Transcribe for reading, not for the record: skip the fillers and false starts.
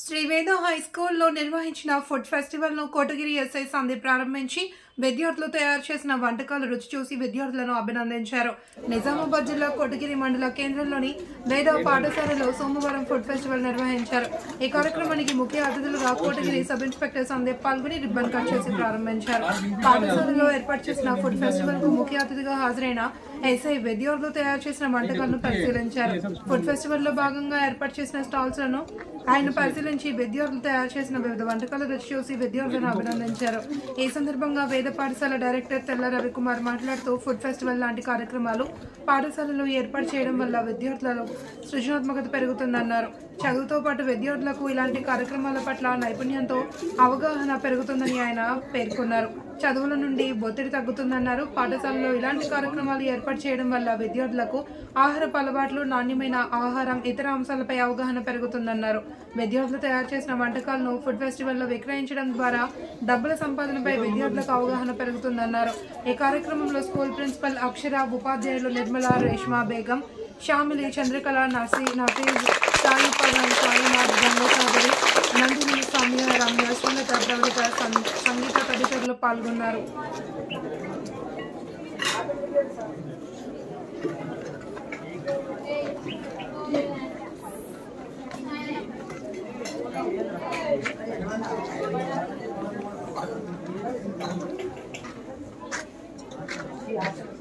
Sri Veda high స్కూల్లో నిర్వహించిన food ఫెస్టివల్ను Kotagiri SI Sandeep ప్రారంభించి విద్యార్థులు తయారు చేసిన వంటకాలు రుచి చూసి విద్యార్థులను అభినందించారు. నిజామాబాద్ జిల్లా కోటగిరి మండల కేంద్రంలోని వేద పాఠశాలలో సోమవారం ఫుడ్ ఫెస్టివల్ నిర్వహించారు. ఈ కార్యక్రమానికి ముఖ్య అతిథులుగా కోటగిరి సబ్ ఇన్స్పెక్టర్ సందీప్ పాల్గొని రిబ్బన్ కట్ చేసి ప్రారంభించారు. పాఠశాలలో ఏర్పాటు చేసిన ఫుడ్ ఫెస్టివల్ కు ముఖ్య అతిథిగా హాజరైన ఎస్ఐ విద్యార్థులు తయారు చేసిన వంటకాలను పరిశీలించారు. ఫుడ్ ఫెస్టివల్ లో భాగంగా ఏర్పాటు చేసిన స్టాల్స్ లను ఆయన పరిశీలించి విద్యార్థులు తయారు చేసిన వివిధ వంటకాలు రుచి చూసి విద్యార్థులను అభినందించారు. ఈ సందర్భంగా వేద పాఠశాల డైరెక్టర్ తెల్ల రవికుమార్ మాట్లాడుతూ ఫుడ్ ఫెస్టివల్ లాంటి కార్యక్రమాలు పాఠశాలలో ఏర్పాటు చేయడం వల్ల విద్యార్థులలో సృజనాత్మకత పెరుగుతుందన్నారు. చదువుతో పాటు విద్యార్థులకు ఇలాంటి కార్యక్రమాల పట్ల నైపుణ్యంతో అవగాహన పెరుగుతుందని ఆయన పేర్కొన్నారు. చదువుల నుండి ఒత్తిడి తగ్గుతుందన్నారు. పాఠశాలలో ఇలాంటి కార్యక్రమాలు ఏర్పాటు చేయడం వల్ల విద్యార్థులకు ఆహారపు అలవాట్లు, నాణ్యమైన ఆహారం, ఇతర అంశాలపై అవగాహన పెరుగుతుందన్నారు. విద్యార్థులు తయారు చేసిన వంటకాలను ఫుడ్ ఫెస్టివల్లో విక్రయించడం ద్వారా డబ్బుల సంపాదనపై విద్యార్థులకు అవగాహన పెరుగుతుందన్నారు. ఈ కార్యక్రమంలో స్కూల్ ప్రిన్సిపల్ అక్షర, ఉపాధ్యాయులు నిర్మల, రేష్మా బేగం, షామిలి, చంద్రకళ, నఫీజ్, సాయి పవన్, సాయినాథ్, గంగసాగరి, నందిని, సౌమ్య, రమ్య, శ్రీలత, ప్రవళిక, సంగీత తదితరులు పాల్గొన్నారు. Yeah.